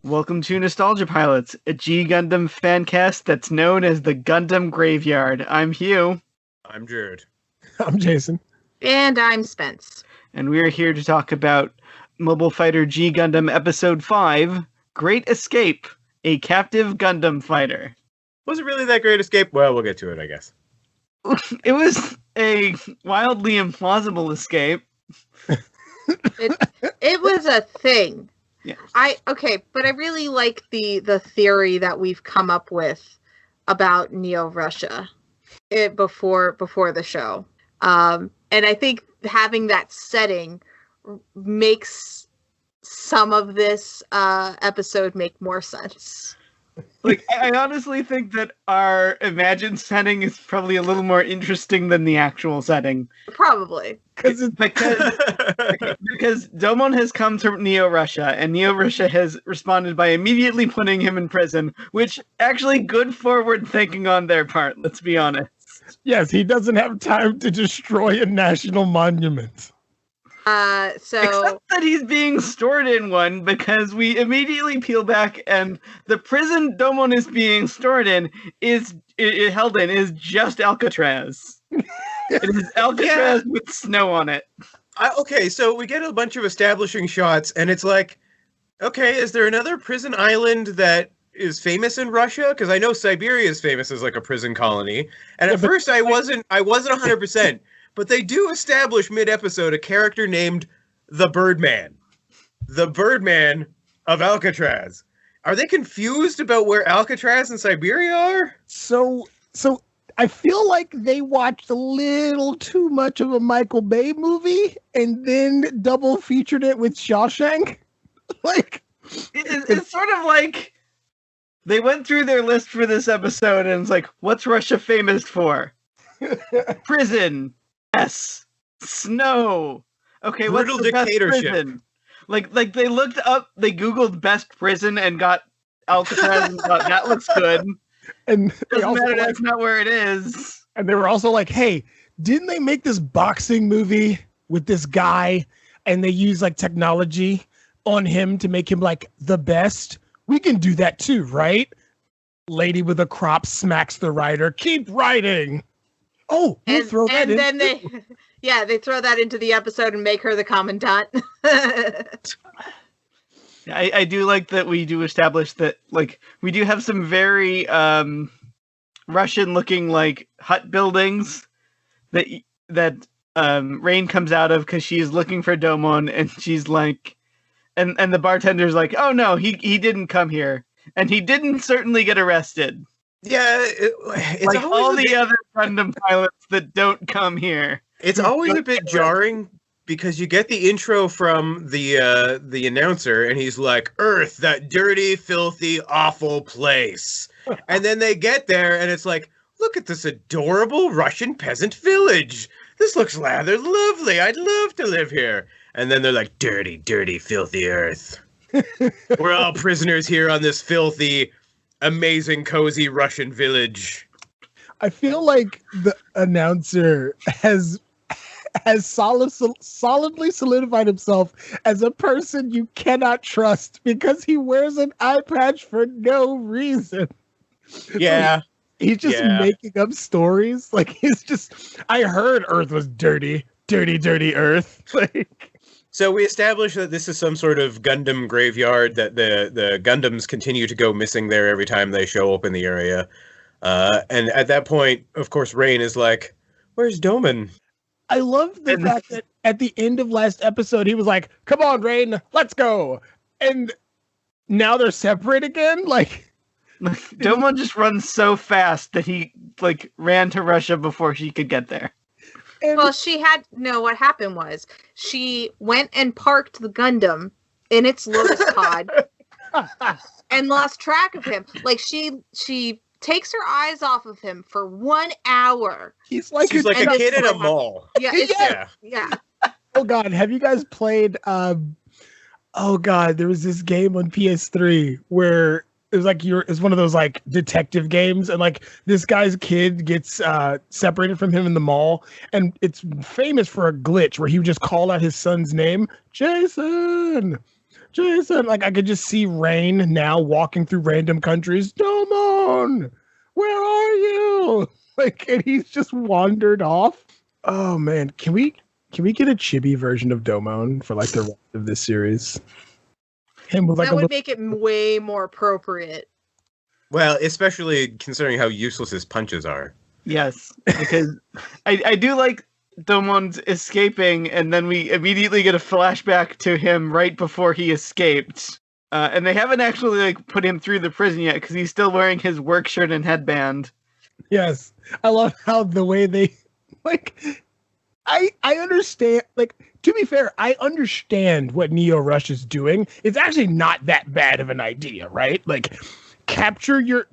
Welcome to Nostalgia Pilots, a G Gundam fan cast that's known as the Gundam Graveyard. I'm Hugh. I'm Jurd. I'm Jason. And I'm Spence. And we're here to talk about Mobile Fighter G Gundam Episode 5, Great Escape, a Captive Gundam Fighter. Was it really that great escape? Well, we'll get to it, I guess. It was a wildly implausible escape. It was a thing. Yeah. But I really like the theory that we've come up with about Neo-Russia before the show. And I think having that setting makes some of this episode make more sense. Like, I honestly think that our imagined setting is probably a little more interesting than the actual setting. Probably. Because Domon has come to Neo-Russia, and Neo-Russia has responded by immediately putting him in prison, which actually good forward thinking on their part, let's be honest. Yes, he doesn't have time to destroy a national monument. Except that he's being stored in one, because we immediately peel back and the prison Domon is being stored in is just Alcatraz. It is Alcatraz with snow on it. Okay, so we get a bunch of establishing shots, and it's like, okay, is there another prison island that is famous in Russia? Because I know Siberia is famous as like a prison colony, and at first I wasn't 100%. But they do establish mid-episode a character named the Birdman. The Birdman of Alcatraz. Are they confused about where Alcatraz and Siberia are? So I feel like they watched a little too much of a Michael Bay movie and then double featured it with Shawshank. It's sort of like they went through their list for this episode and it's like, what's Russia famous for? Prison. Yes. Snow. Okay, what's the best prison? Like they looked up, they Googled best prison and got Alcatraz and thought that looks good. And doesn't matter, that's not where it is. And they were also like, hey, didn't they make this boxing movie with this guy and they use like technology on him to make him like the best? We can do that too, right? Lady with a crop smacks the writer. Keep writing. Oh, they throw that in. And then they throw that into the episode and make her the commandant. I do like that we do establish that, like, we do have some very Russian-looking, like, hut buildings that Rain comes out of because she's looking for Domon, and she's like, and the bartender's like, oh no, he didn't come here, and he didn't certainly get arrested. Yeah, it's like all the other Gundam pilots that don't come here. It's always a bit jarring because you get the intro from the announcer, and he's like, "Earth, that dirty, filthy, awful place," and then they get there, and it's like, "Look at this adorable Russian peasant village. This looks rather lovely. I'd love to live here." And then they're like, "Dirty, dirty, filthy Earth. We're all prisoners here on this filthy, amazing, cozy Russian village." I feel like the announcer has solidly solidified himself as a person you cannot trust because he wears an eye patch for no reason. Yeah. He's just making up stories. Like, he's just, I heard Earth was dirty, dirty, dirty Earth. So we established that this is some sort of Gundam graveyard, that the Gundams continue to go missing there every time they show up in the area. And at that point, of course, Rain is like, "Where's Domon?" I love the fact that at the end of last episode, he was like, "Come on, Rain, let's go." And now they're separate again? Like, Domon just runs so fast that he, like, ran to Russia before she could get there. Well, what happened was she went and parked the Gundam in its Lotus pod and lost track of him. Like, she takes her eyes off of him for 1 hour. She's like a kid at a mall. Yeah. Oh God, have you guys played? Oh God, there was this game on PS3 where It was like it's one of those like detective games, and like this guy's kid gets separated from him in the mall, and it's famous for a glitch where he would just call out his son's name, Jason. Like I could just see Rain now walking through random countries. Domon, where are you? Like, and he's just wandered off. Oh man, can we get a chibi version of Domon for like the rest of this series? Him with like that would make it way more appropriate. Well, especially considering how useless his punches are. Yes, because I do like Domon's escaping, and then we immediately get a flashback to him right before he escaped. And they haven't actually like put him through the prison yet because he's still wearing his work shirt and headband. Yes, I love how the way they like. I understand. Like, to be fair, I understand what Neo Rush is doing. It's actually not that bad of an idea, right? Like, capture your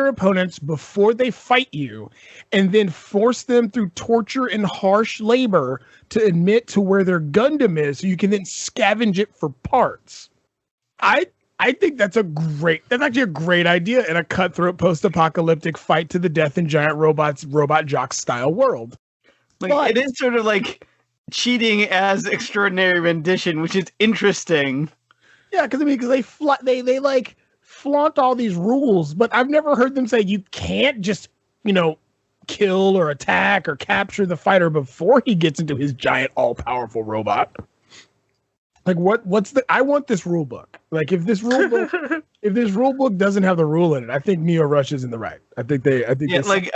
opponents before they fight you, and then force them through torture and harsh labor to admit to where their Gundam is, so you can then scavenge it for parts. I think that's actually a great idea in a cutthroat post-apocalyptic fight to the death in giant robots, robot jock style world. Like, it is sort of like cheating as extraordinary rendition, which is interesting. Yeah, because they like flaunt all these rules, but I've never heard them say you can't just, kill or attack or capture the fighter before he gets into his giant all-powerful robot. Like I want this rule book. Like if this rule book doesn't have the rule in it, I think Neo Rush is in the right. I think I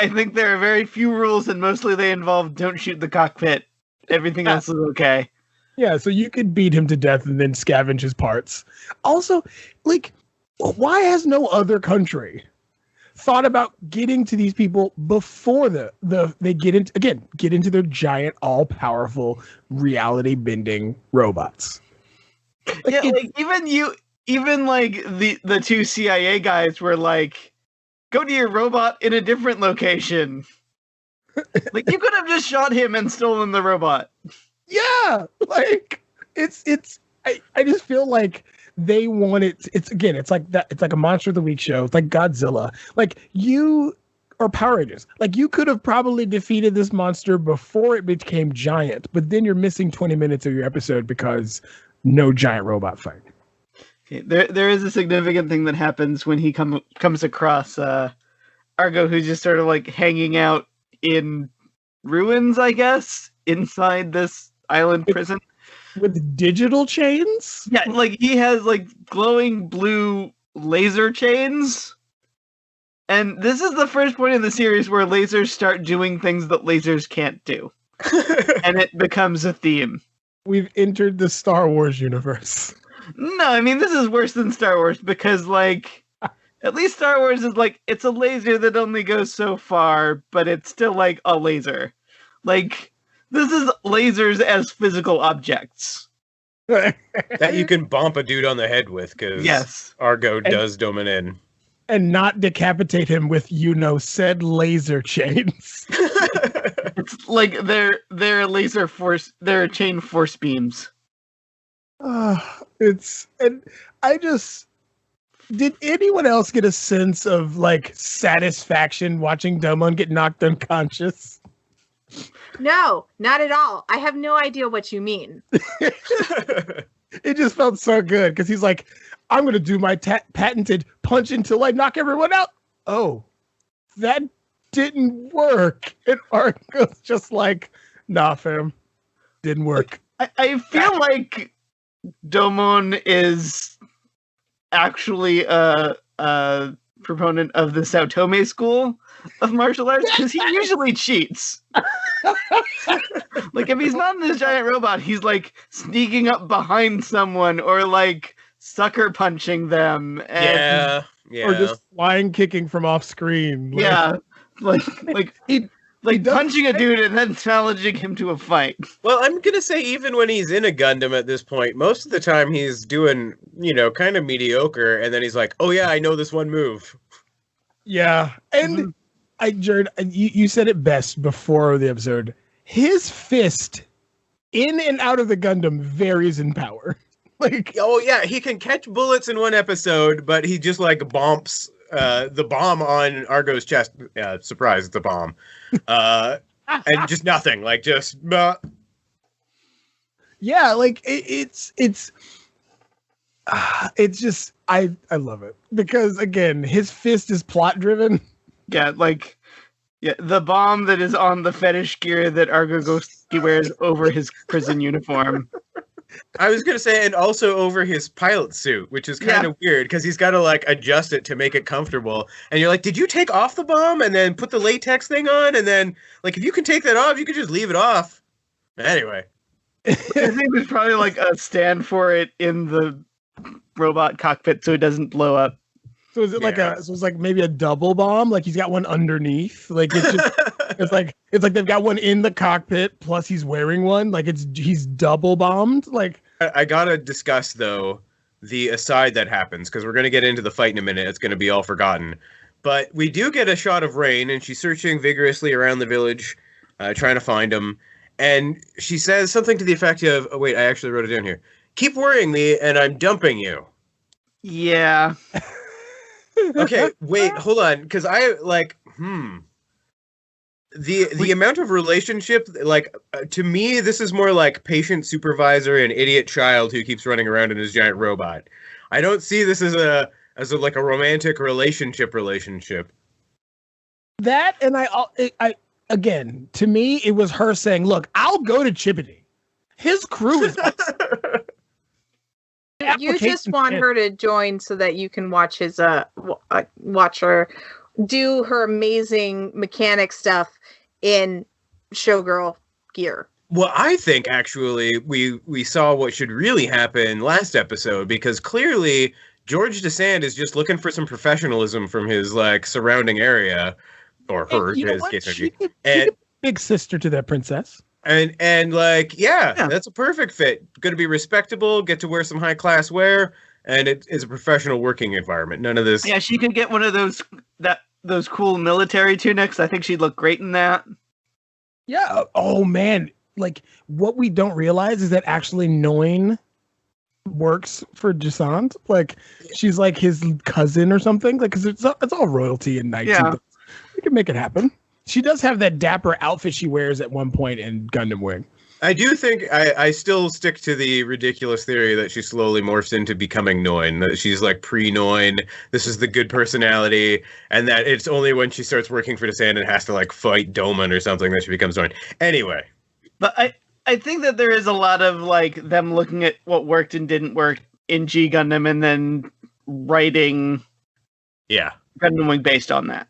think there are very few rules, and mostly they involve don't shoot the cockpit. Everything else is okay. Yeah, so you could beat him to death and then scavenge his parts. Also, like, why has no other country thought about getting to these people before they get into their giant, all-powerful, reality-bending robots? Like, even like the two CIA guys were like, go to your robot in a different location. Like, you could have just shot him and stolen the robot. Yeah, like I just feel like they want it. It's like that. It's like a Monster of the Week show. It's like Godzilla. Like or Power Rangers. Like, you could have probably defeated this monster before it became giant, but then you're missing 20 minutes of your episode because no giant robot fight. Okay, there is a significant thing that happens when he comes across Argo, who's just sort of like hanging out in ruins, I guess, inside this island prison. With digital chains? Yeah, like he has like glowing blue laser chains. And this is the first point in the series where lasers start doing things that lasers can't do. And it becomes a theme. We've entered the Star Wars universe. No, I mean, this is worse than Star Wars because, like, at least Star Wars is like, it's a laser that only goes so far, but it's still like a laser. Like, this is lasers as physical objects. That you can bump a dude on the head with, because Argo does dome it in. And not decapitate him with, said laser chains. It's like they're laser force, they're chain force beams. Did anyone else get a sense of like satisfaction watching Domon get knocked unconscious? No, not at all. I have no idea what you mean. It just felt so good because he's like, I'm going to do my patented punch until I knock everyone out. Oh, that didn't work. And Argo's just like, nah, fam, didn't work. I feel like Domon is actually a proponent of the Sao Tome school of martial arts because he usually cheats. Like, if he's not in this giant robot, he's like sneaking up behind someone or like sucker punching them. And, or just flying kicking from off screen. Like punching a dude and then challenging him to a fight. Well, I'm gonna say even when he's in a Gundam at this point, most of the time he's doing, kind of mediocre, and then he's like, oh yeah, I know this one move. Yeah, and Jurd, you said it best before the episode. His fist in and out of the Gundam varies in power. Like, oh yeah, he can catch bullets in one episode, but he just like bomps the bomb on Argo's chest. Surprise, it's a bomb. And just nothing, like just. Yeah, like it's just I love it because again, his fist is plot driven. Yeah, the bomb that is on the fetish gear that Argo Ghosty wears over his prison uniform. I was gonna say, and also over his pilot suit, which is kind of weird because he's got to like adjust it to make it comfortable. And you're like, did you take off the bomb and then put the latex thing on? And then, like, if you can take that off, you can just leave it off. Anyway, I think there's probably like a stand for it in the robot cockpit so it doesn't blow up. So is it like so it's like maybe a double bomb? Like he's got one underneath. Like it's just it's like they've got one in the cockpit plus he's wearing one. Like he's double bombed. Like I gotta discuss though the aside that happens because we're gonna get into the fight in a minute. It's gonna be all forgotten, but we do get a shot of Rain and she's searching vigorously around the village, trying to find him. And she says something to the effect of, "Oh wait, I actually wrote it down here. Keep worrying me, and I'm dumping you." Yeah. Okay, wait, hold on, because I like, the amount of relationship, like, to me, this is more like patient supervisor and idiot child who keeps running around in his giant robot. I don't see this as a like a romantic relationship. that, and I again, to me, it was her saying, "Look, I'll go to Chibity. His crew is." You just want her to join so that you can watch his watch her do her amazing mechanic stuff in showgirl gear. Well, I think actually we saw what should really happen last episode because clearly George DeSand is just looking for some professionalism from his like surrounding area or her. She could be big sister to that princess. And like, yeah, that's a perfect fit. Going to be respectable, get to wear some high class wear, and it is a professional working environment. None of this. Yeah, she could get one of those cool military tunics. I think she'd look great in that. Yeah. Oh man, like what we don't realize is that actually Noin works for Jasant. Like she's like his cousin or something. Like because it's all royalty and knights. Yeah, we can make it happen. She does have that dapper outfit she wears at one point in Gundam Wing. I do think I still stick to the ridiculous theory that she slowly morphs into becoming Noin. That she's like pre-Noin. This is the good personality, and that it's only when she starts working for DeSand and has to like fight Doman or something that she becomes Noin. Anyway, but I think that there is a lot of like them looking at what worked and didn't work in G Gundam and then writing Gundam Wing based on that.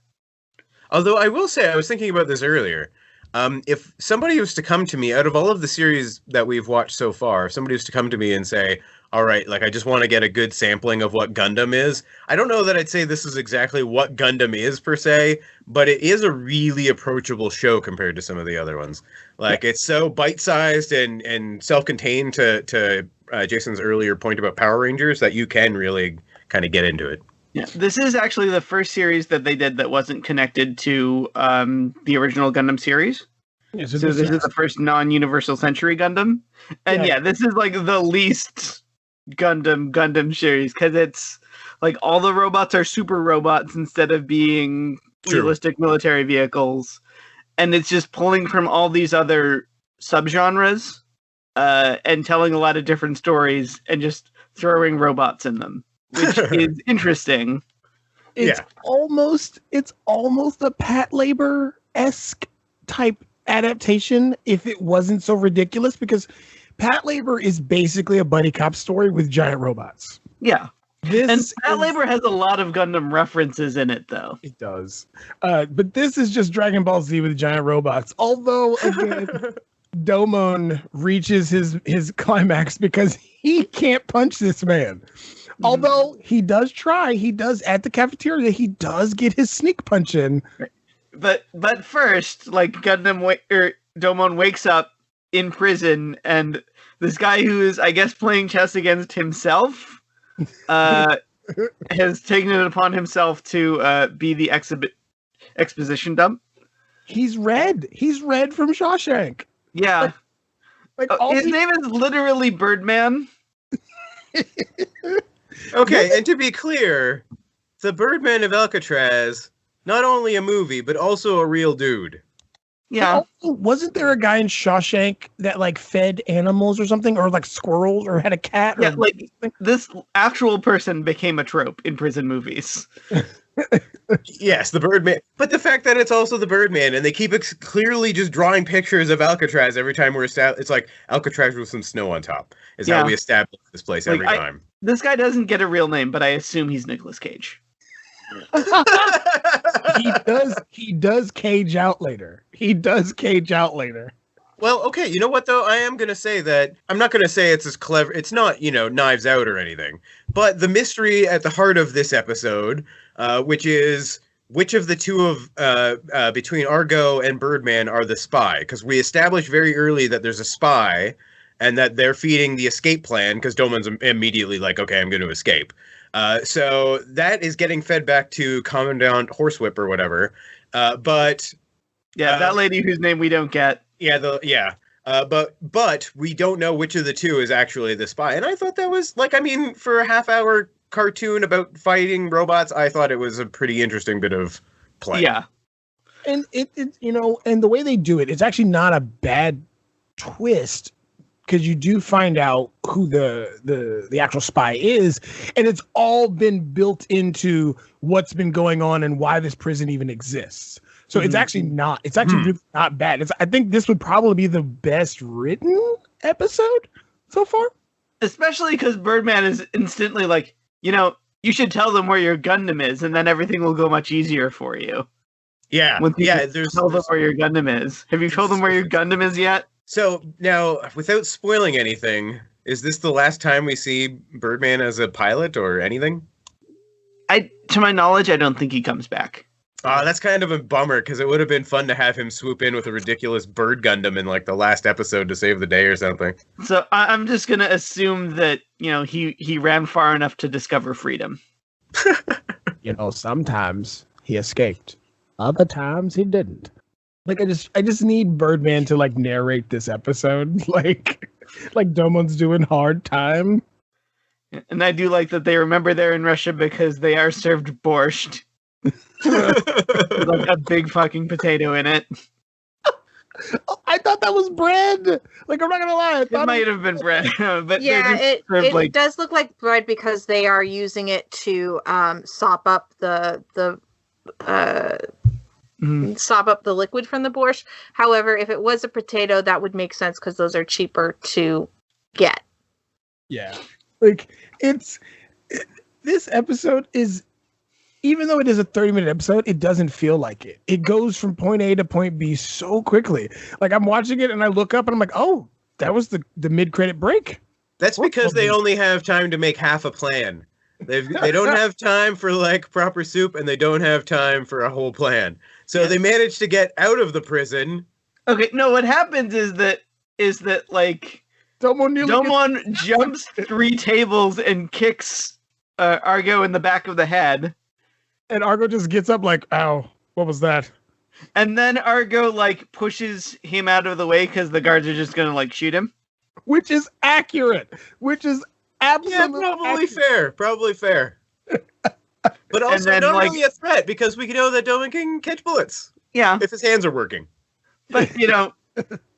Although I will say, I was thinking about this earlier. If somebody was to come to me, out of all of the series that we've watched so far, if somebody was to come to me and say, all right, like I just want to get a good sampling of what Gundam is, I don't know that I'd say this is exactly what Gundam is per se, but it is a really approachable show compared to some of the other ones. Like it's so bite-sized and self-contained to Jason's earlier point about Power Rangers that you can really kind of get into it. Yeah, this is actually the first series that they did that wasn't connected to the original Gundam series. Yeah, so this is the first non-Universal Century Gundam. And this is like the least Gundam series because it's like all the robots are super robots instead of being realistic military vehicles. And it's just pulling from all these other subgenres and telling a lot of different stories and just throwing robots in them. Which is interesting. It's almost a Pat Labor-esque type adaptation if it wasn't so ridiculous because Pat Labor is basically a buddy cop story with giant robots. Yeah. And Pat Labor has a lot of Gundam references in it though. It does. But this is just Dragon Ball Z with giant robots. Although again Domon reaches his climax because he can't punch this man. Although he does try, he does at the cafeteria, he does get his sneak punch in. But first, like Domon wakes up in prison, and this guy who is, I guess, playing chess against himself, has taken it upon himself to be the exposition dump. He's Red. He's Red from Shawshank. Yeah. His name is literally Birdman. Okay, and to be clear, the Birdman of Alcatraz, not only a movie, but also a real dude. Yeah. Wasn't there a guy in Shawshank that like fed animals or something, or like squirrels, or had a cat? Yeah, Or like this actual person became a trope in prison movies. Yes, the Birdman. But the fact that it's also the Birdman, and they keep clearly just drawing pictures of Alcatraz every time we're established. It's like Alcatraz with some snow on top. Is how we establish this place Like, every time. This guy doesn't get a real name, but I assume he's Nicolas Cage. He does cage out later. Well, okay, you know what though? I am going to say that I'm not going to say it's as clever. It's not, Knives Out or anything. But the mystery at the heart of this episode, which is which of the two of between Argo and Birdman are the spy? Because we established very early that there's a spy and that they're feeding the escape plan because Doman's immediately like, okay, I'm going to escape. So that is getting fed back to Commandant Horsewhip or whatever. But that lady whose name we don't get. But we don't know which of the two is actually the spy. And I thought that was for a half-hour cartoon about fighting robots, I thought it was a pretty interesting bit of play. Yeah. And it and the way they do it, it's actually not a bad twist, because you do find out who the actual spy is, and it's all been built into what's been going on and why this prison even exists. So it's actually really not bad. I think this would probably be the best written episode so far. Especially because Birdman is instantly like, you should tell them where your Gundam is, and then everything will go much easier for you. Yeah. Tell them where your Gundam is. Have you told them where your Gundam is yet? So now, without spoiling anything, is this the last time we see Birdman as a pilot or anything? To my knowledge, I don't think he comes back. Oh, that's kind of a bummer, because it would have been fun to have him swoop in with a ridiculous bird Gundam in like the last episode to save the day or something. So I'm just going to assume that, he ran far enough to discover freedom. Sometimes he escaped. Other times he didn't. Like, I just need Birdman to like narrate this episode, like Domon's doing hard time. And I do like that they remember they're in Russia because they are served borscht. Like a big fucking potato in it. I thought that was bread. Like, I'm not gonna lie, it might have been bread, but yeah, it does look like bread because they are using it to sop up the liquid from the borscht. However, if it was a potato, that would make sense because those are cheaper to get. Yeah, like this episode is. Even though it is a 30-minute episode, it doesn't feel like it. It goes from point A to point B so quickly. Like, I'm watching it and I look up and I'm like, oh, that was the mid-credit break. That's because they only have time to make half a plan. They don't have time for like proper soup, and they don't have time for a whole plan. So they managed to get out of the prison. Okay, no, what happens is that like Domon jumps 3 tables and kicks Argo in the back of the head. And Argo just gets up like, ow, what was that? And then Argo like pushes him out of the way because the guards are just gonna like shoot him. Which is accurate. Which is absolutely probably fair. But also not really a threat, because we know that Doman can catch bullets. Yeah. If his hands are working. But to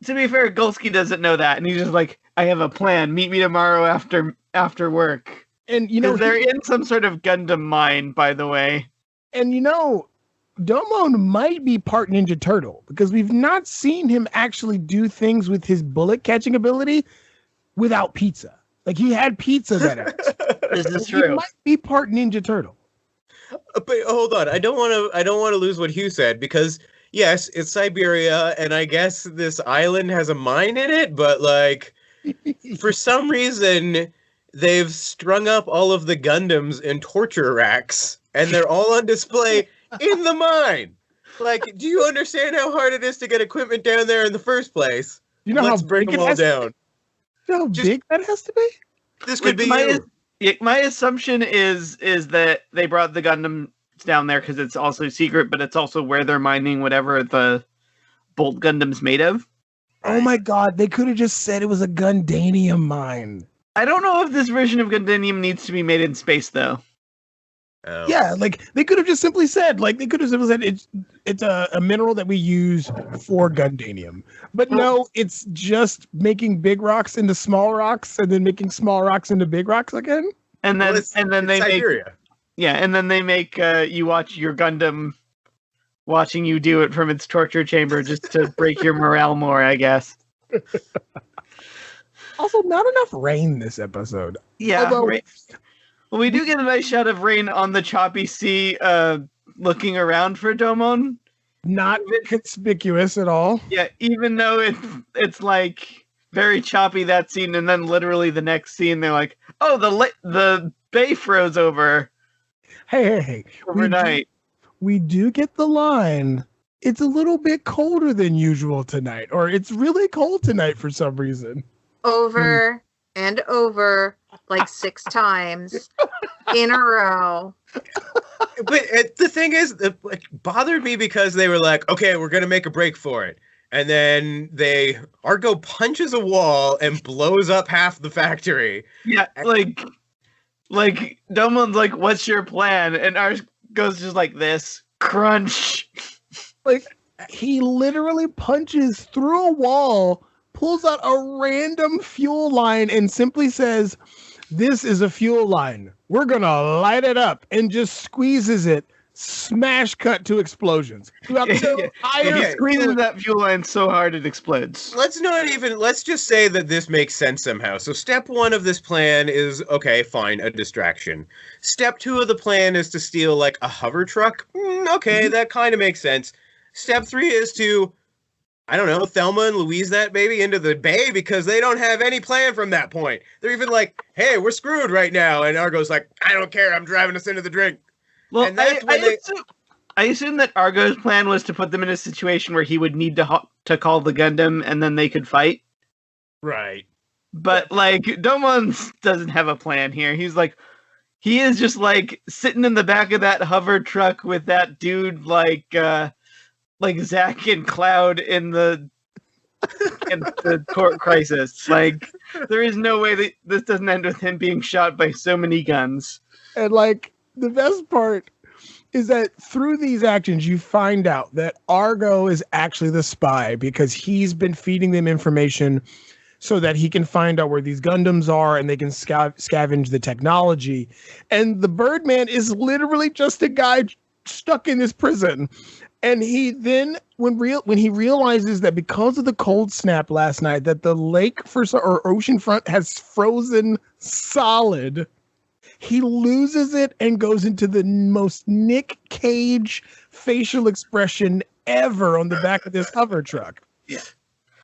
be fair, Golsky doesn't know that, and he's just like, I have a plan. Meet me tomorrow after work. And they're in some sort of Gundam mine, by the way. And Domon might be part Ninja Turtle, because we've not seen him actually do things with his bullet catching ability without pizza. Like, he had pizza that episode. This is true. He might be part Ninja Turtle. But hold on, I don't want to lose what Hugh said, because yes, it's Siberia, and I guess this island has a mine in it, but like for some reason they've strung up all of the Gundams in torture racks, and they're all on display in the mine. Like, do you understand how hard it is to get equipment down there in the first place? Let's bring them all down. You know how big that has to be? This could be my assumption is that they brought the Gundams down there because it's also secret, but it's also where they're mining whatever the Bolt Gundam's made of. Oh my god, they could have just said it was a Gundanium mine. I don't know if this version of Gundam needs to be made in space, though. Oh. Yeah, like they could have just simply said, it's a mineral that we use for Gundanium. But no, it's just making big rocks into small rocks and then making small rocks into big rocks again. And then It's they Siberia. and then they make you watch your Gundam watching you do it from its torture chamber just to break your morale more, I guess. Also, not enough rain this episode. Yeah. Although, well, we do get a nice shot of Rain on the choppy sea, looking around for Domon. not conspicuous at all. Yeah, even though it's like very choppy that scene, and then literally the next scene they're like, "Oh, the bay froze over." Hey. Overnight. We do get the line. It's a little bit colder than usual tonight, or it's really cold tonight for some reason. Over and over, like 6 times in a row. But the thing is, it bothered me because they were like, okay, we're going to make a break for it. And then Argo punches a wall and blows up half the factory. Yeah, like Domon's like, "What's your plan?" And Argo's just like this. Crunch. Like, he literally punches through a wall, pulls out a random fuel line, and simply says, "This is a fuel line. We're going to light it up," and just squeezes it. Smash cut to explosions. Throughout the entire Squeezing that fuel line so hard it explodes. Let's just say that this makes sense somehow. So step 1 of this plan is, okay, fine, a distraction. Step 2 of the plan is to steal like a hover truck. Okay, that kind of makes sense. Step 3 is to, I don't know, Thelma and Louise that baby into the bay because they don't have any plan from that point. They're even like, hey, we're screwed right now. And Argo's like, I don't care, I'm driving us into the drink. Well, And that's I assume that Argo's plan was to put them in a situation where he would need to call the Gundam and then they could fight. Right. But like Domon doesn't have a plan here. He is just like sitting in the back of that hover truck with that dude like Zack and Cloud in the court crisis. Like there is no way that this doesn't end with him being shot by so many guns. And like the best part is that through these actions, you find out that Argo is actually the spy because he's been feeding them information so that he can find out where these Gundams are and they can scavenge the technology. And the Birdman is literally just a guy stuck in this prison. And he then, when he realizes that because of the cold snap last night, that the lake or ocean front has frozen solid, he loses it and goes into the most Nick Cage facial expression ever on the back of this hover truck. Yeah.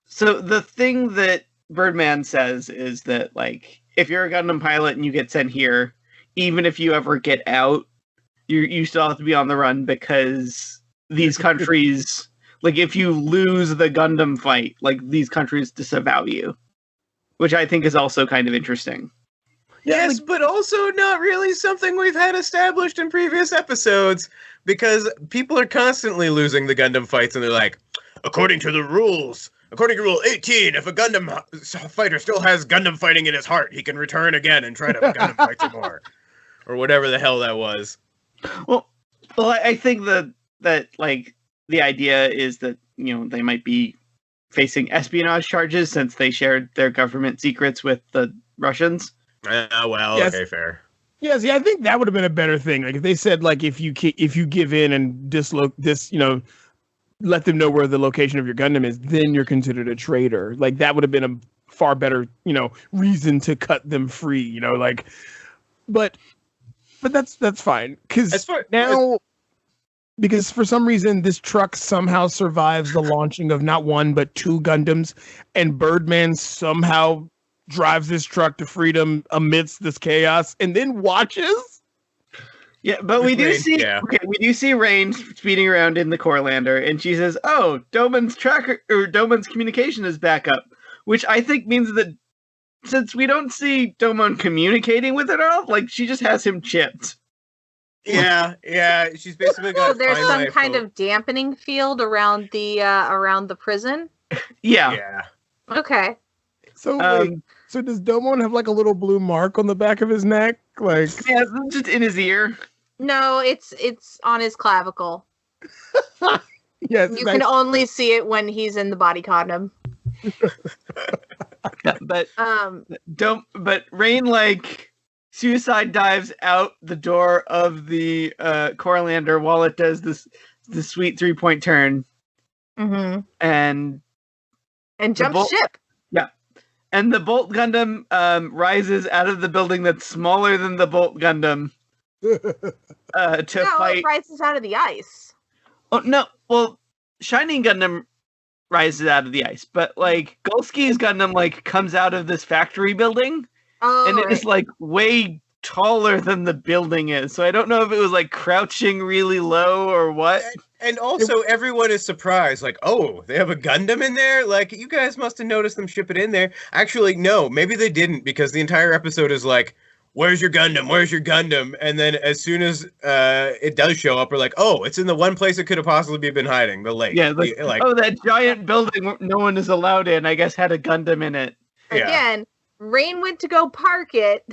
So the thing that Birdman says is that, like, if you're a Gundam pilot and you get sent here, even if you ever get out, you still have to be on the run because these countries, like, if you lose the Gundam fight, like, these countries disavow you, which I think is also kind of interesting. Yes, but also not really something we've had established in previous episodes because people are constantly losing the Gundam fights and they're like, according to Rule 18, if a Gundam fighter still has Gundam fighting in his heart, he can return again and try to Gundam fight some more. Or whatever the hell that was. Well, I think that like the idea is that, you know, they might be facing espionage charges since they shared their government secrets with the Russians. Well, yes. Okay, fair. Yes, yeah, I think that would have been a better thing. Like if they said, like, if you give in and let them know where the location of your Gundam is, then you're considered a traitor. Like that would have been a far better, reason to cut them free. But that's fine because for some reason this truck somehow survives the launching of not 1 but 2 Gundams, and Birdman somehow drives this truck to freedom amidst this chaos and then watches. Yeah, but we do see Rain speeding around in the Corelander, and she says, "Oh, Domon's communication is back up," which I think means that since we don't see Domon communicating with it all, like she just has him chipped. Yeah, she's basically got. So there's some kind of dampening field around the prison. Yeah. Okay. So So does Domon have like a little blue mark on the back of his neck? Like, Yeah, it's just in his ear. No, it's on his clavicle. yes, You can only see it when he's in the body condom. Yeah, but Rain like suicide dives out the door of the Corlander while it does this sweet 3-point turn. Mm-hmm. And jumps ship. Yeah. And the Bolt Gundam rises out of the building that's smaller than the Bolt Gundam to fight. It rises out of the ice. Oh no! Well, Shining Gundam rises out of the ice, but like Golski's Gundam like comes out of this factory building, and it is like way taller than the building is. So I don't know if it was like crouching really low or what. And also, everyone is surprised, like, oh, they have a Gundam in there? Like, you guys must have noticed them ship it in there. Actually, no, maybe they didn't, because the entire episode is like, where's your Gundam? Where's your Gundam? And then as soon as it does show up, we're like, oh, it's in the one place it could have possibly been hiding, the lake. Yeah, like oh, that giant building no one is allowed in, I guess, had a Gundam in it. Again, Rain went to go park it,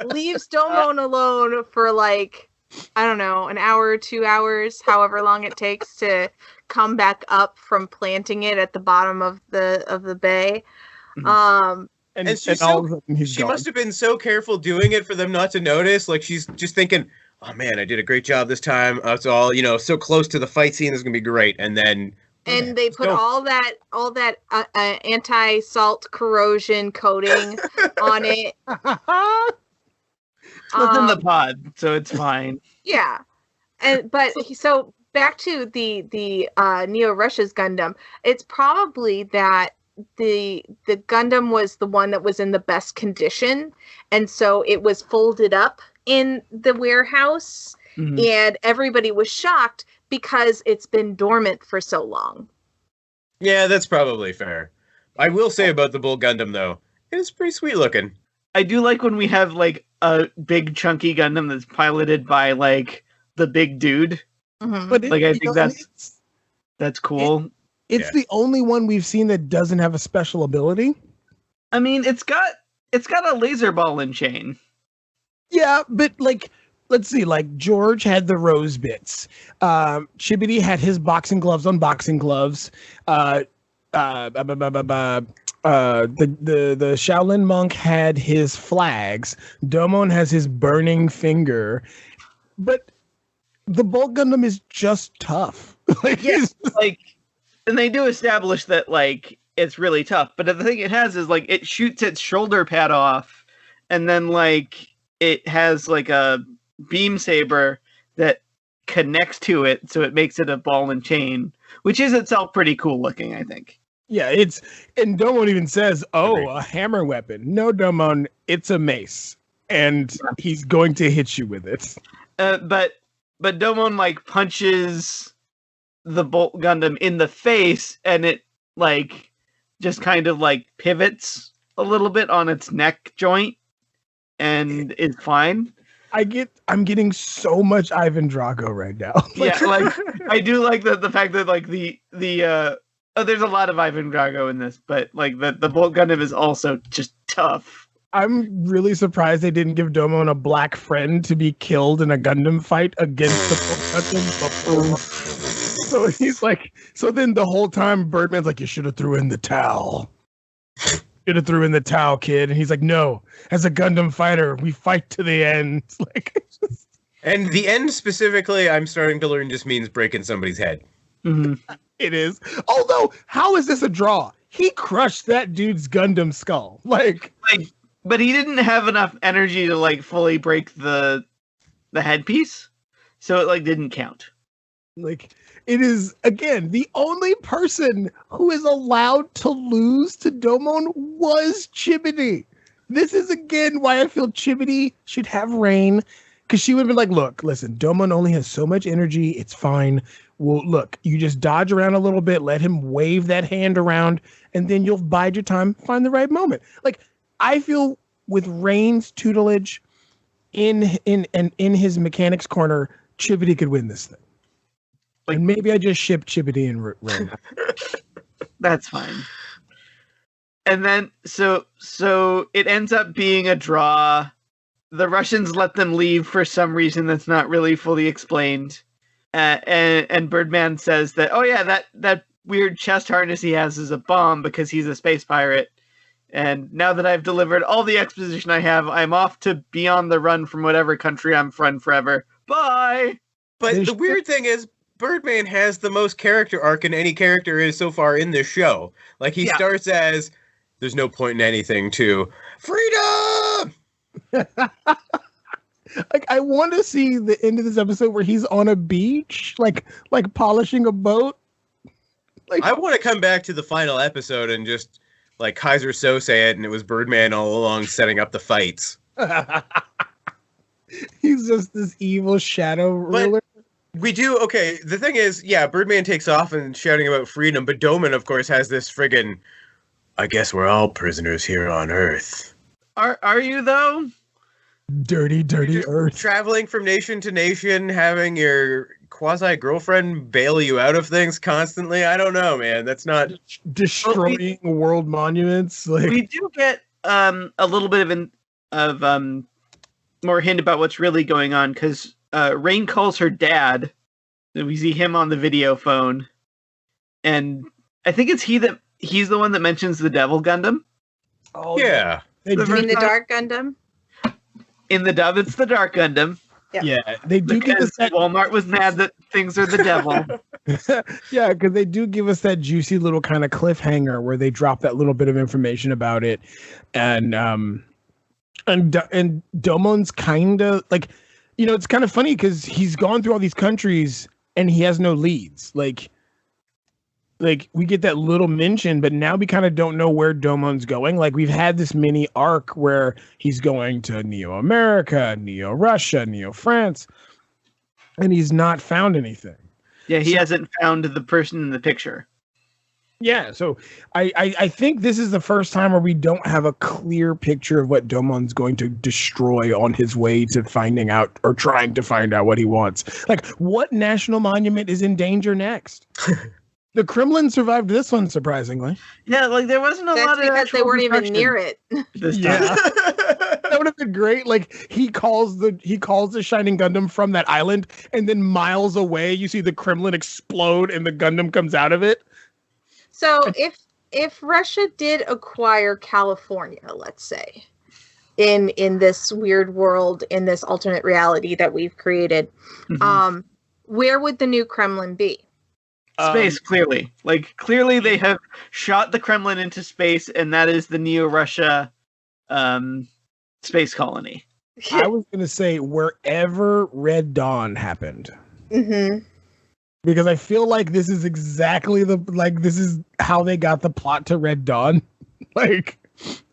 leaves Domon alone for like, I don't know, an hour or 2 hours, however long it takes to come back up from planting it at the bottom of the bay. Mm-hmm. And she must have been so careful doing it for them not to notice. Like, she's just thinking, oh man, I did a great job this time. It's all, so close to the fight scene. This is gonna be great. And then they put all that anti-salt corrosion coating on it. It's in the pod, so it's fine. Yeah, but back to the Neo Russia's Gundam. It's probably that the Gundam was the one that was in the best condition, and so it was folded up in the warehouse, and everybody was shocked because it's been dormant for so long. Yeah, that's probably fair. I will say about the Bull Gundam, though, it's pretty sweet looking. I do like when we have like a big chunky Gundam that's piloted by like the big dude. Mm-hmm. But like I think that's cool. It's the only one we've seen that doesn't have a special ability. I mean, it's got a laser ball and chain. Yeah, but like, let's see, like George had the rose bits. Chibity had his boxing gloves on boxing gloves. The Shaolin monk had his flags. Domon has his burning finger. But the Bolt Gundam is just tough. And they do establish that like it's really tough. But the thing it has is like it shoots its shoulder pad off, and then like it has like a beam saber that connects to it, so it makes it a ball and chain, which is itself pretty cool looking, I think. Yeah, and Domon even says, a hammer weapon. No, Domon, it's a mace, and he's going to hit you with it. But Domon like punches the Bolt Gundam in the face, and it like just kind of like pivots a little bit on its neck joint, and is fine. I'm getting so much Ivan Drago right now. I do like the fact that like the there's a lot of Ivan Drago in this, but like the Bolt Gundam is also just tough. I'm really surprised they didn't give Domon a black friend to be killed in a Gundam fight against the Bolt Gundam. So he's like, so then the whole time Birdman's like, you should have threw in the towel. Should have threw in the towel, kid. And he's like, no, as a Gundam fighter, we fight to the end. And the end specifically, I'm starting to learn just means breaking somebody's head. Mm-hmm. It is. Although, how is this a draw? He crushed that dude's Gundam skull. But he didn't have enough energy to like fully break the headpiece, so it like didn't count. Like, it is, again, the only person who is allowed to lose to Domon was Chibity. This is, again, why I feel Chibity should have Rain, because she would have been like, look, listen, Domon only has so much energy. It's fine. Well, look, you just dodge around a little bit, let him wave that hand around, and then you'll bide your time, find the right moment. Like, I feel with Rain's tutelage in his mechanics corner, Chibity could win this thing. And maybe I just ship Chibity and Rain. That's fine. And then so it ends up being a draw. The Russians let them leave for some reason that's not really fully explained. And Birdman says that, oh yeah, that weird chest harness he has is a bomb because he's a space pirate. And now that I've delivered all the exposition I have, I'm off to be on the run from whatever country I'm from forever. Bye! But the weird thing is, Birdman has the most character arc in any character is so far in this show. Like, he starts as, there's no point in anything, to, freedom! Like, I want to see the end of this episode where he's on a beach, like polishing a boat. Like, I want to come back to the final episode and just, like, Kaiser Sose it, and it was Birdman all along setting up the fights. he's just this evil shadow ruler. We do, okay, the thing is, Birdman takes off and shouting about freedom, but Doman, of course, has this friggin', I guess we're all prisoners here on Earth. Are you, though? Dirty Earth. Traveling from nation to nation, having your quasi-girlfriend bail you out of things constantly? I don't know, man. That's not... Destroying world monuments. Like, we do get a little bit of more hint about what's really going on, because Rain calls her dad. We see him on the video phone. And I think it's he's the one that mentions the Devil Gundam. Oh, yeah. You mean the Dark Gundam? In the dub, it's the Dark Gundam. Yeah, they do give us that. Walmart was mad that things are the devil. Yeah, because they do give us that juicy little kind of cliffhanger where they drop that little bit of information about it, and Domon's kind of like, it's kind of funny because he's gone through all these countries and he has no leads. Like we get that little mention, but now we kind of don't know where Domon's going. Like, we've had this mini arc where he's going to Neo-America, Neo-Russia, Neo-France, and he's not found anything. Yeah, he hasn't found the person in the picture. Yeah, so I think this is the first time where we don't have a clear picture of what Domon's going to destroy on his way to finding out or trying to find out what he wants. Like, what national monument is in danger next? The Kremlin survived this one, surprisingly. Yeah, like, there wasn't a lot of... That's because they weren't even near it. Yeah. That would have been great. Like, he calls the Shining Gundam from that island, and then miles away, you see the Kremlin explode, and the Gundam comes out of it. So, if Russia did acquire California, let's say, in this weird world, in this alternate reality that we've created, where would the new Kremlin be? Space, clearly. Like, clearly they have shot the Kremlin into space, and that is the Neo-Russia space colony. I was going to say wherever Red Dawn happened. Mm-hmm. Because I feel like this is exactly this is how they got the plot to Red Dawn. Like,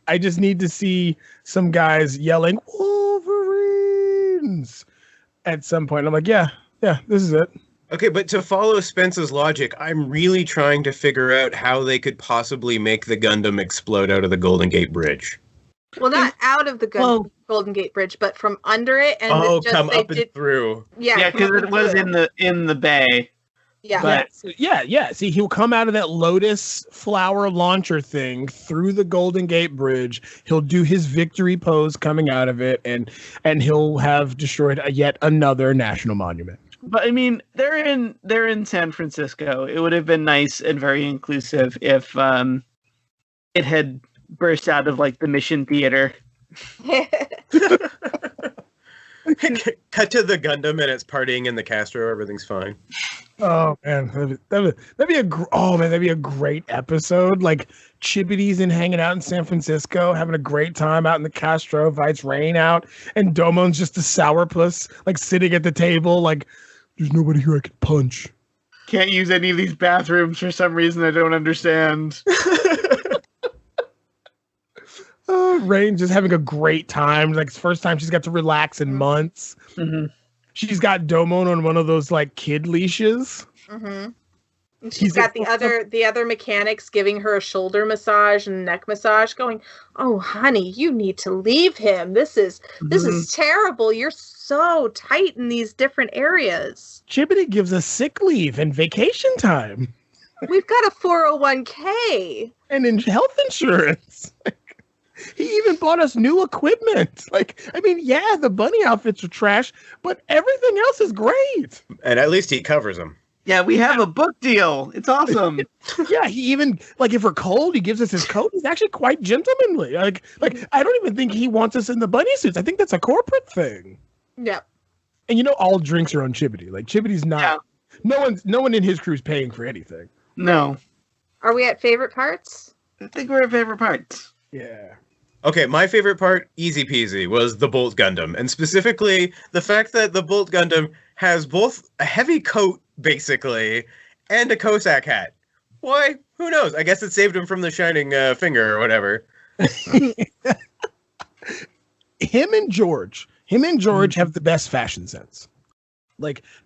I just need to see some guys yelling, Wolverines! At some point. I'm like, yeah, this is it. Okay, but to follow Spence's logic, I'm really trying to figure out how they could possibly make the Gundam explode out of the Golden Gate Bridge. Well, not out of the Golden Gate Bridge, but from under it. And come up and through. Yeah, because it was in the bay. Yeah. But, yeah. See, he'll come out of that lotus flower launcher thing through the Golden Gate Bridge. He'll do his victory pose coming out of it, and he'll have destroyed yet another national monument. But I mean, they're in San Francisco. It would have been nice and very inclusive if it had burst out of like the Mission Theater. Cut to the Gundam and it's partying in the Castro. Everything's fine. Oh man, that'd be a great episode. Like, Chippity's in hanging out in San Francisco, having a great time out in the Castro. Invites Rain out, and Domon's just a sourpuss, like sitting at the table, like, there's nobody here I could punch. Can't use any of these bathrooms for some reason I don't understand. Rain just having a great time. Like, it's the first time she's got to relax in months. Mm-hmm. She's got Domon on one of those like kid leashes. Mm-hmm. She's got the other mechanics giving her a shoulder massage and neck massage, going, "Oh, honey, you need to leave him. This is terrible. You're so tight in these different areas." Chibbity gives us sick leave and vacation time. We've got a 401k. And in health insurance. He even bought us new equipment. Yeah, the bunny outfits are trash, but everything else is great. And at least he covers them. Yeah, we have a book deal. It's awesome. Yeah, he even, if we're cold, he gives us his coat. He's actually quite gentlemanly. I don't even think he wants us in the bunny suits. I think that's a corporate thing. Yep. And all drinks are on Chibity. Chibity's not. Yeah. No one in his crew's paying for anything. No. Are we at favorite parts? I think we're at favorite parts. Yeah. Okay, my favorite part, easy peasy, was the Bolt Gundam. And specifically, the fact that the Bolt Gundam has both a heavy coat, basically, and a Cossack hat. Why? Who knows? I guess it saved him from the shining finger or whatever. Him and George have the best fashion sense.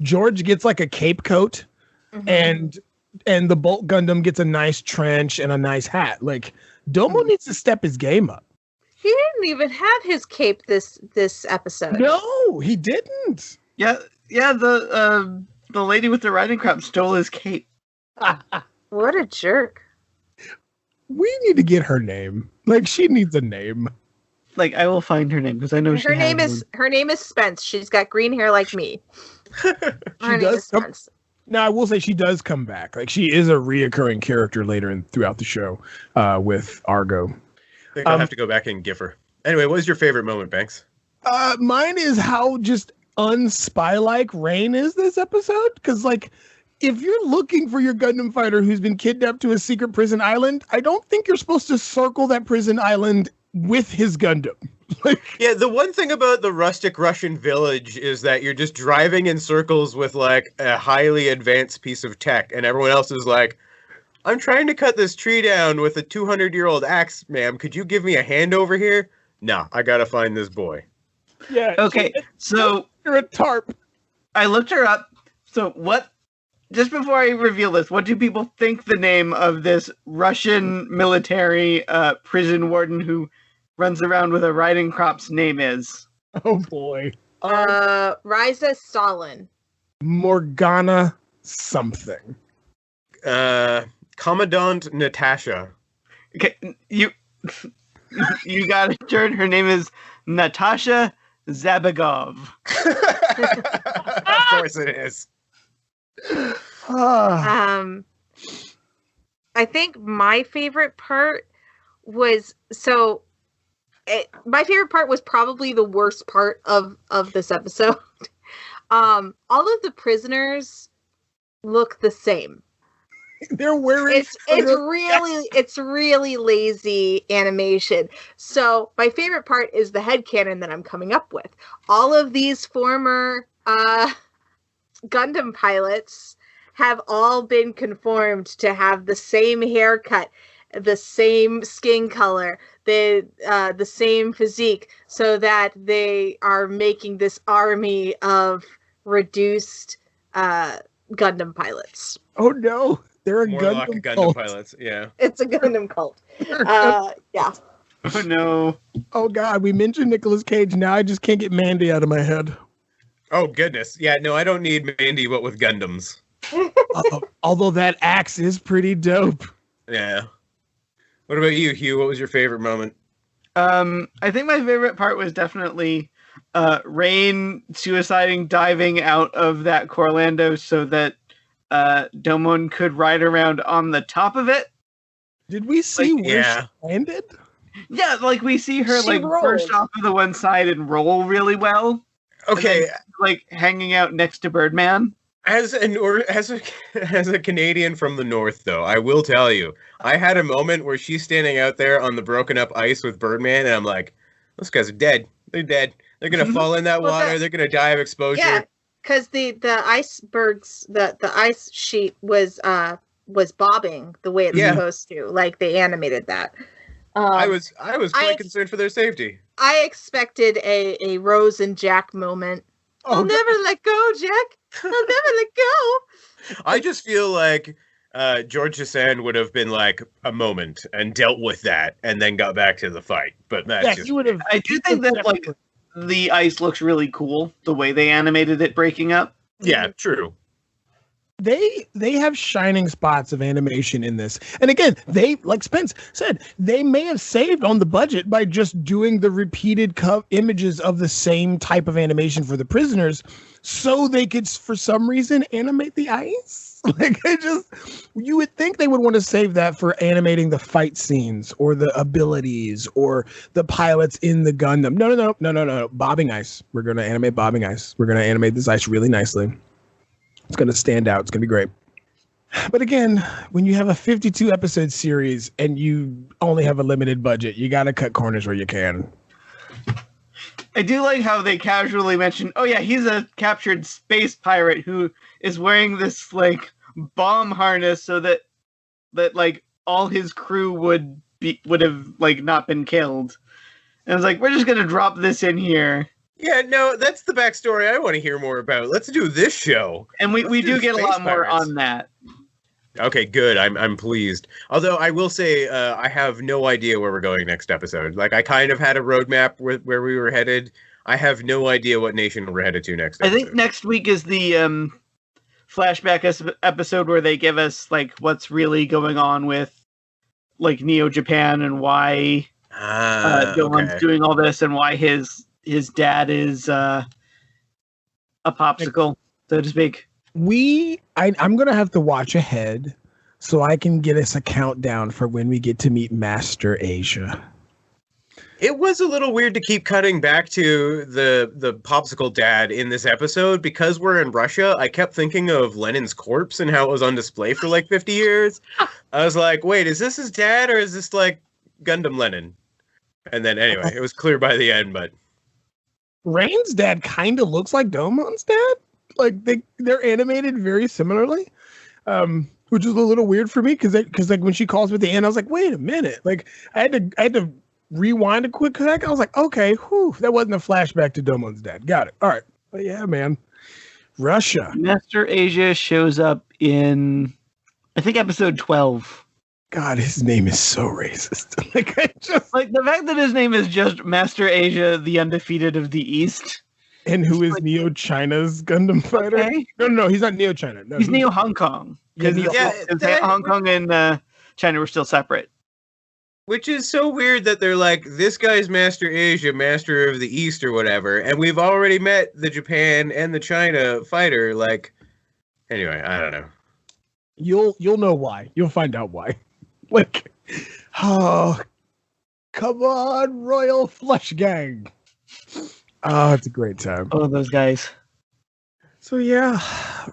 George gets a cape coat, and the Bolt Gundam gets a nice trench and a nice hat. Domo needs to step his game up. He didn't even have his cape this episode. No, he didn't. Yeah. The lady with the riding crop stole his cape. What a jerk! We need to get her name. She needs a name. I will find her name because I know her name is Spence. She's got green hair like me. She does come. Now I will say she does come back. She is a reoccurring character later throughout the show with Argo. I think I'll have to go back and give her. Anyway, what was your favorite moment, Banks? Mine is how just unspy-like Rain is this episode. Because, if you're looking for your Gundam fighter who's been kidnapped to a secret prison island, I don't think you're supposed to circle that prison island with his Gundam. Yeah, the one thing about the rustic Russian village is that you're just driving in circles with, a highly advanced piece of tech, and everyone else is like, I'm trying to cut this tree down with a 200-year-old axe, ma'am. Could you give me a hand over here? No, I gotta find this boy. Yeah. Okay, so you're a tarp. I looked her up. So what? Just before I reveal this, what do people think the name of this Russian military prison warden who runs around with a riding crop's name is? Oh boy. Ryza Stalin. Morgana something. Commandant Natasha. Okay, you got it, Jurd. Her name is Natasha Zabagov. Of course it is. I think my favorite part was my favorite part was probably the worst part of this episode. All of the prisoners look the same. They're wearing it's really lazy animation. So my favorite part is the headcanon that I'm coming up with. All of these former Gundam pilots have all been conformed to have the same haircut, the same skin color, the same physique, so that they are making this army of reduced Gundam pilots. Oh no. They're a Gundam cult. pilots, yeah. It's a Gundam cult. Yeah. Oh no. Oh god, we mentioned Nicolas Cage. Now I just can't get Mandy out of my head. Oh goodness. Yeah, no, I don't need Mandy, but with Gundams. Although that axe is pretty dope. Yeah. What about you, Hugh? What was your favorite moment? I think my favorite part was definitely Rain suiciding, diving out of that Corlando so that Domon could ride around on the top of it. Did we see where she landed? Yeah, we see her burst off of the one side and roll really well. Okay, then, hanging out next to Birdman. As a Canadian from the north, though, I will tell you, I had a moment where she's standing out there on the broken up ice with Birdman, and I'm like, those guys are dead. They're dead. They're gonna fall in that water. They're gonna die of exposure. Yeah, because the icebergs, the ice sheet was bobbing the way it's supposed to. They animated that. I was quite concerned for their safety. I expected a Rose and Jack moment. I'll never let go, Jack. I'll never let go. I just feel like George Hassan would have been a moment and dealt with that and then got back to the fight. But that's just... I do think that the ice looks really cool, the way they animated it breaking up. Yeah, true. they have shining spots of animation in this. And again, they, like Spence said, they may have saved on the budget by just doing the repeated images of the same type of animation for the prisoners, so they could, for some reason, animate the ice. Like, you would think they would want to save that for animating the fight scenes or the abilities or the pilots in the Gundam. No. Bobbing ice. We're going to animate bobbing ice. We're going to animate this ice really nicely. It's going to stand out. It's going to be great. But again, when you have a 52 episode series and you only have a limited budget, you got to cut corners where you can. I do like how they casually mention, oh yeah, he's a captured space pirate who is wearing this like bomb harness so that like all his crew would have like not been killed. And I was like, we're just gonna drop this in here. Yeah, no, that's the backstory I want to hear more about. Let's do this show. And we do get a lot more on that. Okay, good. I'm pleased. Although I will say I have no idea where we're going next episode. Like, I kind of had a roadmap where we were headed. I have no idea what nation we're headed to next episode. I think next week is the flashback episode where they give us like what's really going on with like Neo Japan and why Dylan's doing all this and why his dad is a popsicle, so to speak. I'm gonna have to watch ahead so I can get us a countdown for when we get to meet Master Asia. It was a little weird to keep cutting back to the popsicle dad in this episode because we're in Russia. I kept thinking of Lenin's corpse and how it was on display for like 50 years. I was like, wait, is this his dad or is this like Gundam Lenin? And then anyway, it was clear by the end, but Rain's dad kind of looks like Domon's dad. Like they're animated very similarly, which is a little weird for me because like when she calls me at the end, I was like, wait a minute, like I had to rewind a quick second. I was like, okay, that wasn't a flashback to Domon's dad. Got it. All right, but yeah, man, Russia. Master Asia shows up in, I think, episode 12. God, his name is so racist. Like the fact that his name is just Master Asia, the undefeated of the East. And who is Neo China's Gundam fighter? Okay. No, he's not Neo China. No, he's Neo Hong Kong. Because Hong Kong and China were still separate. Which is so weird that they're like, this guy's Master Asia, Master of the East or whatever, and we've already met the Japan and the China fighter. Like, anyway, I don't know. You'll know why. You'll find out why. Like, oh, come on, Royal Flush Gang. Oh, it's a great time. Oh, those guys. So yeah,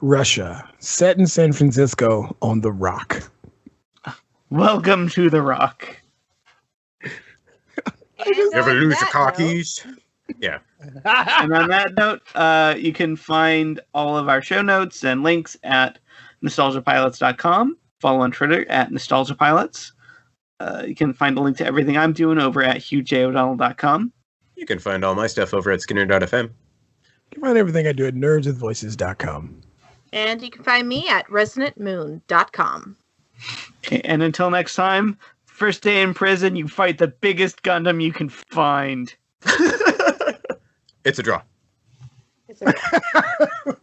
Russia, set in San Francisco on the Rock. Welcome to the Rock. Never lose your cockies. Yeah. And on that note, you can find all of our show notes and links at nostalgiapilots.com. Follow on Twitter at nostalgiapilots. You can find a link to everything I'm doing over at hughjodonald.com. You can find all my stuff over at skinner.fm. You can find everything I do at nerdswithvoices.com. And you can find me at resonantmoon.com. Okay, and until next time, first day in prison, you fight the biggest Gundam you can find. It's a draw. It's a draw.